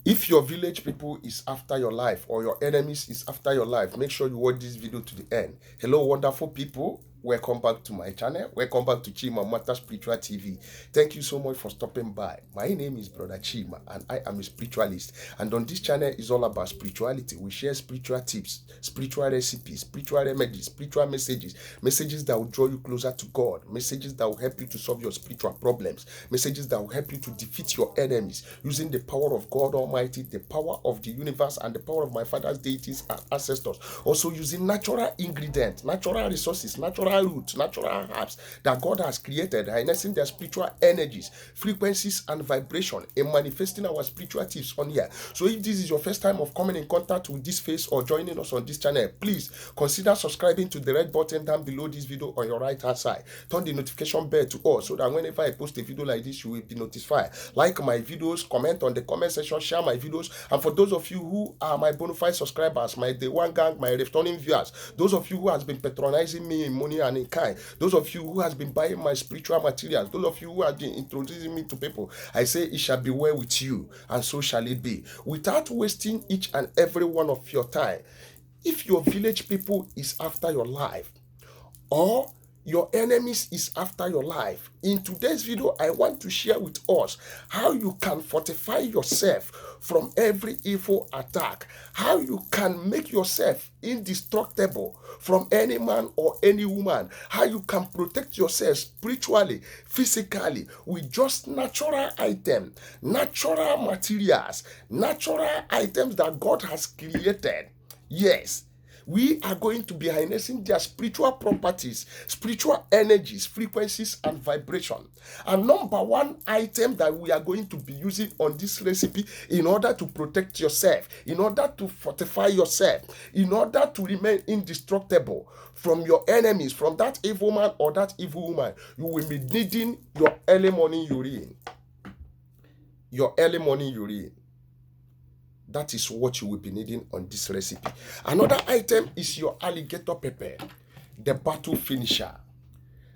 If your village people is after your life or your enemies is after your life, make sure you watch this video to the end. Hello, wonderful people. Welcome back to my channel. Welcome back to Chima Matter Spiritual TV. Thank you so much for stopping by. My name is Brother Chima and I am a spiritualist. And on this channel is all about spirituality. We share spiritual tips, spiritual recipes, spiritual remedies, spiritual messages, messages that will draw you closer to God, messages that will help you to solve your spiritual problems, messages that will help you to defeat your enemies using the power of God Almighty, the power of the universe, and the power of my father's deities and ancestors. Also using natural ingredients, natural resources, natural roots, natural herbs that God has created, harnessing their spiritual energies, frequencies, and vibration in manifesting our spiritual tips on here. So if this is your first time of coming in contact with this face or joining us on this channel, please consider subscribing to the red button down below this video on your right hand side. Turn the notification bell to all so that whenever I post a video like this, you will be notified. Like my videos, comment on the comment section, share my videos. And for those of you who are my bona fide subscribers, my day one gang, my returning viewers, those of you who has been patronizing me in money and in kind, those of you who has been buying my spiritual materials, those of you who have been introducing me to people, I say it shall be well with you, and so shall it be. Without wasting each and every one of your time, if your village people is after your life, or your enemies is after your life, in today's video I want to share with us how you can fortify yourself from every evil attack, how you can make yourself indestructible from any man or any woman, how you can protect yourself spiritually, physically, with just natural items, natural materials, natural items that God has created. Yes, we are going to be harnessing their spiritual properties, spiritual energies, frequencies, and vibration. And number one item that we are going to be using on this recipe in order to protect yourself, in order to fortify yourself, in order to remain indestructible from your enemies, from that evil man or that evil woman, you will be needing your early morning urine. Your early morning urine. That is what you will be needing on this recipe. Another item is your alligator pepper, the battle finisher,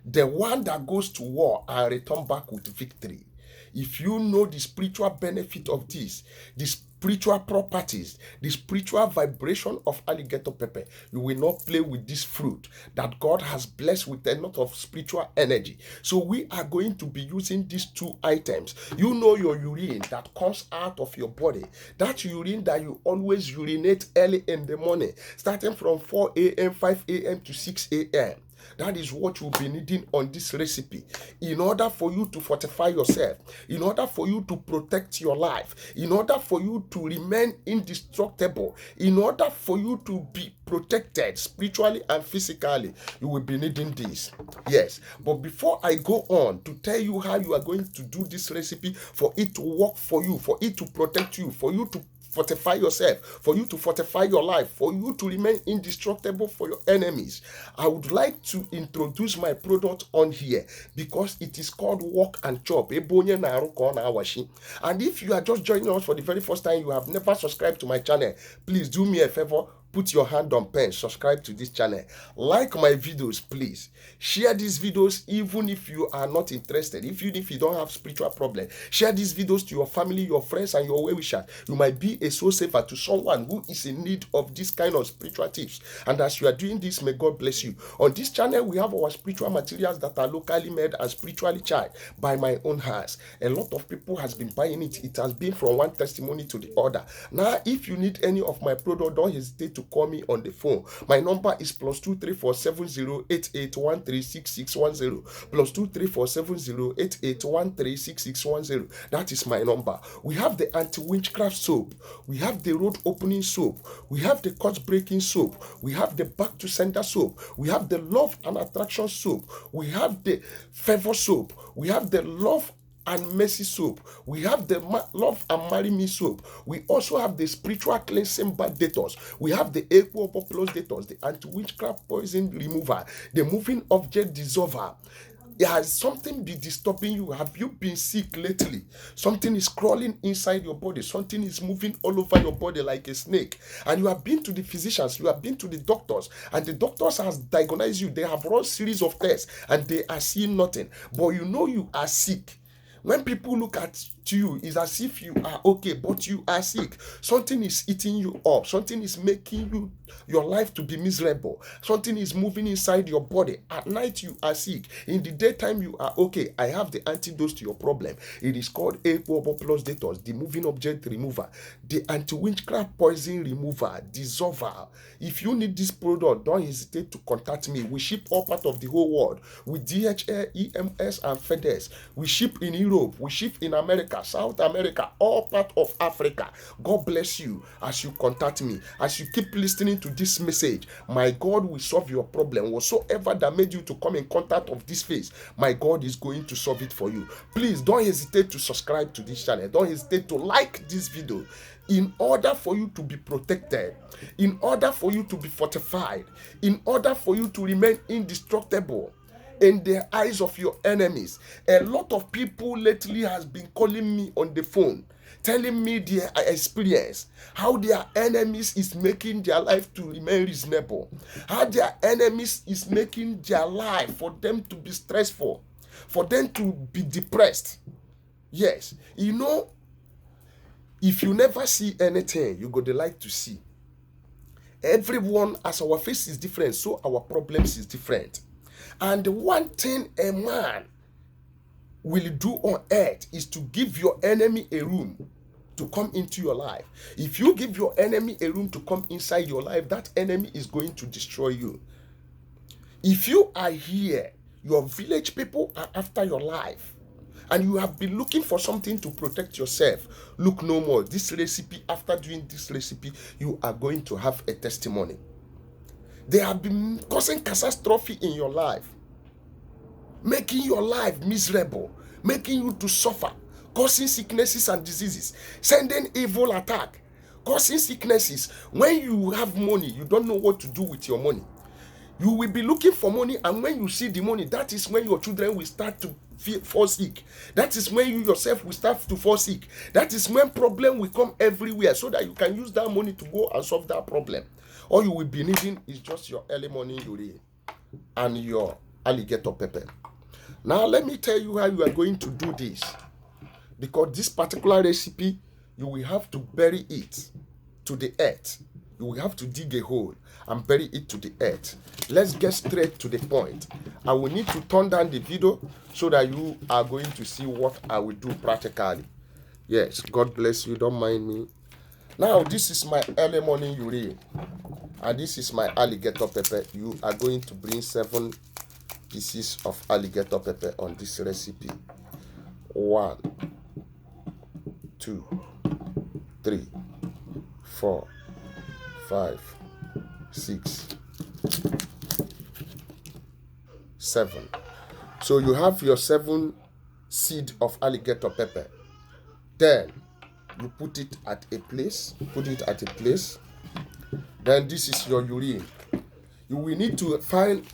the one that goes to war and return back with victory. If you know the spiritual benefit of this, the spiritual properties, the spiritual vibration of alligator pepper, you will not play with this fruit that God has blessed with a lot of spiritual energy. So we are going to be using these two items. You know your urine that comes out of your body, that urine that you always urinate early in the morning, starting from 4 a.m., 5 a.m. to 6 a.m. That is what you'll be needing on this recipe in order for you to fortify yourself, in order for you to protect your life, in order for you to remain indestructible, in order for you to be protected spiritually and physically. You will be needing this. Yes, but before I go on to tell you how you are going to do this recipe for it to work for you, for it to protect you, for you to fortify yourself, for you to fortify your life, for you to remain indestructible for your enemies, I would like to introduce my product on here because it is called Walk and Chop. And if you are just joining us for the very first time, you have never subscribed to my channel, please do me a favor. Put your hand on pen, subscribe to this channel, like my videos, please. Share these videos even if you are not interested, even if you don't have spiritual problem. Share these videos to your family, your friends, and your well-wishers. You might be a soul saver to someone who is in need of this kind of spiritual tips. And as you are doing this, may God bless you. On this channel, we have our spiritual materials that are locally made and spiritually charged by my own hands. A lot of people has been buying it. It has been from one testimony to the other. Now, if you need any of my product, don't hesitate to call me on the phone. My number is +2347088136610, +2347088136610. That is my number. We have the anti-witchcraft soap, we have the road opening soap, we have the cut breaking soap, we have the back to sender soap, we have the love and attraction soap, we have the favor soap, we have the love and mercy soap, we have the love and marry me soap, we also have the spiritual cleansing bath detox, we have the equal plus detox, the anti-witchcraft poison remover, the moving object dissolver. Has something been disturbing you? Have you been sick lately? Something is crawling inside your body, something is moving all over your body like a snake, and you have been to the physicians, you have been to the doctors, and the doctors has diagnosed you. They have run series of tests and they are seeing nothing, but you know you are sick. When people look at to you is as if you are okay, but you are sick. Something is eating you up. Something is making your life to be miserable. Something is moving inside your body. At night you are sick. In the daytime you are okay. I have the antidote to your problem. It is called plus datus, the moving object remover, the anti-witchcraft poison remover, dissolver. If you need this product, don't hesitate to contact me. We ship all part of the whole world with DHL, EMS, and FedEx. We ship in Europe. We ship in America, South America, all part of Africa. God bless you as you contact me. As you keep listening to this message, my God will solve your problem. Whatsoever that made you to come in contact of this face, my God is going to solve it for you. Please don't hesitate to subscribe to this channel. Don't hesitate to like this video. In order for you to be protected, in order for you to be fortified, in order for you to remain indestructible in the eyes of your enemies. A lot of people lately has been calling me on the phone, telling me their experience, how their enemies is making their life to remain reasonable, how their enemies is making their life for them to be stressful, for them to be depressed. Yes, you know, if you never see anything, you go to like to see. Everyone, as our face is different, so our problems is different. And the one thing a man will do on earth is to give your enemy a room to come into your life. If you give your enemy a room to come inside your life, that enemy is going to destroy you. If you are here, your village people are after your life, and you have been looking for something to protect yourself, look no more. This recipe, after doing this recipe, you are going to have a testimony. They have been causing catastrophe in your life, making your life miserable, making you to suffer, causing sicknesses and diseases, sending evil attack, causing sicknesses. When you have money, you don't know what to do with your money. You will be looking for money, and when you see the money, that is when your children will start to fall sick. That is when you yourself will start to fall sick. That is when problem will come everywhere, so that you can use that money to go and solve that problem. All you will be needing is just your early morning urine and your alligator pepper. Now let me tell you how you are going to do this, because this particular recipe, you will have to bury it to the earth. You will have to dig a hole and bury it to the earth. Let's get straight to the point. I will need to turn down the video so that you are going to see what I will do practically. Yes, God bless you. Don't mind me. Now, this is my early morning urine, and this is my alligator pepper. You are going to bring 7 pieces of alligator pepper on this recipe. 1, 2, 3, 4, 5, 6, 7. So you have your 7 seed of alligator pepper. Then you put it at a place. Then this is your urine. You will need to find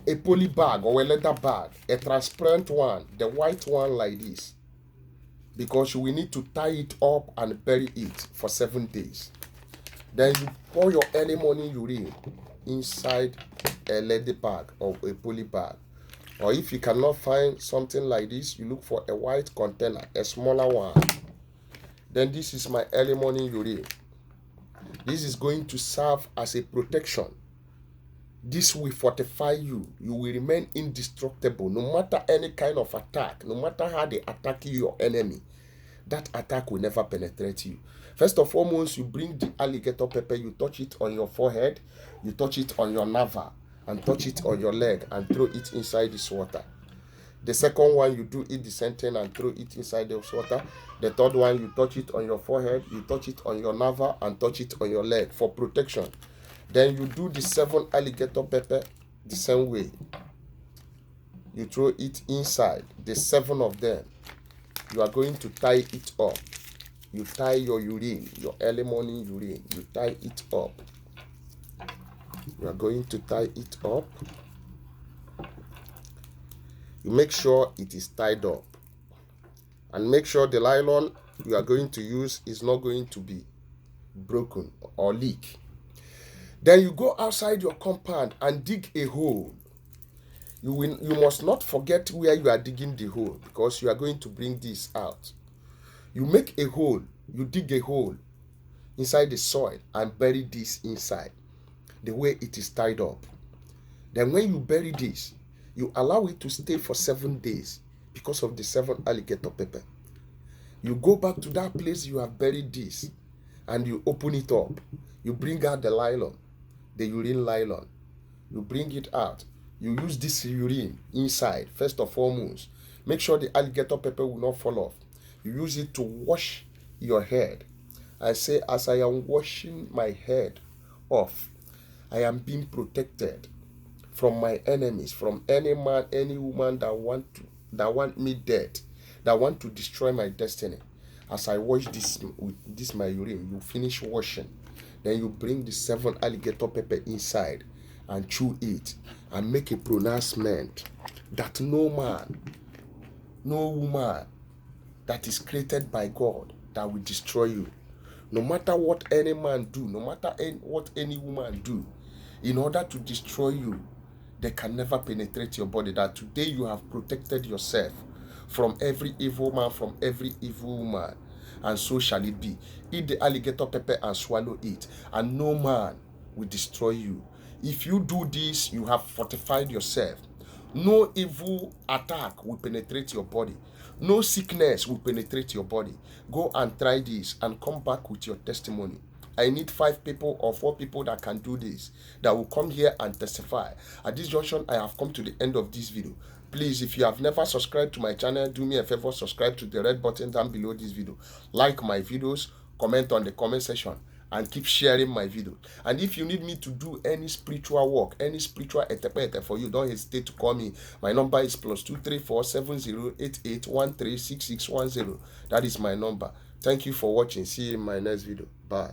a poly bag or a leather bag, a transparent one, the white one like this, because you will need to tie it up and bury it for 7 days. Then you pour your early morning urine inside a leather bag or a poly bag. Or if you cannot find something like this, you look for a white container, a smaller one. Then this is my early morning urine. This is going to serve as a protection. This will fortify you. You will remain indestructible no matter any kind of attack, no matter how they attack you, your enemy. That attack will never penetrate you. First of all, once you bring the alligator pepper, you touch it on your forehead, you touch it on your navel, and touch it on your leg and throw it inside this water. The second one, you do it the same thing and throw it inside this water. The third one, you touch it on your forehead, you touch it on your navel, and touch it on your leg for protection. Then you do the 7 alligator pepper the same way. You throw it inside, the 7 of them. You are going to tie it up. You tie your urine, your early morning urine. You tie it up. You are going to tie it up. You make sure it is tied up. And make sure the nylon you are going to use is not going to be broken or leak. Then you go outside your compound and dig a hole. You must not forget where you are digging the hole, because you are going to bring this out. You make a hole, you dig a hole inside the soil and bury this inside the way it is tied up. Then when you bury this, you allow it to stay for 7 days because of the 7 alligator pepper. You go back to that place you have buried this and you open it up. You bring out the nylon, the urine nylon. You bring it out. You use this urine inside, first of foremost. Make sure the alligator pepper will not fall off. You use it to wash your head. I say, as I am washing my head off, I am being protected from my enemies, from any man, any woman that want me dead, that want to destroy my destiny. As I wash this with this my urine, you finish washing. Then you bring the 7 alligator pepper inside and chew it and make a pronouncement that no man, no woman that is created by God that will destroy you. No matter what any man do, no matter what any woman do, in order to destroy you, they can never penetrate your body. That today you have protected yourself from every evil man, from every evil woman, and so shall it be. Eat the alligator pepper and swallow it, and no man will destroy you. If you do this, you have fortified yourself. No evil attack will penetrate your body. No sickness will penetrate your body. Go and try this and come back with your testimony. I need 5 people or 4 people that can do this, that will come here and testify. At this junction, I have come to the end of this video. Please, if you have never subscribed to my channel, do me a favor, subscribe to the red button down below this video. Like my videos, comment on the comment section, and keep sharing my video. And if you need me to do any spiritual work, any spiritual etepete for you, don't hesitate to call me. My number is +234 7088 136610. That is my number. Thank you for watching. See you in my next video. Bye.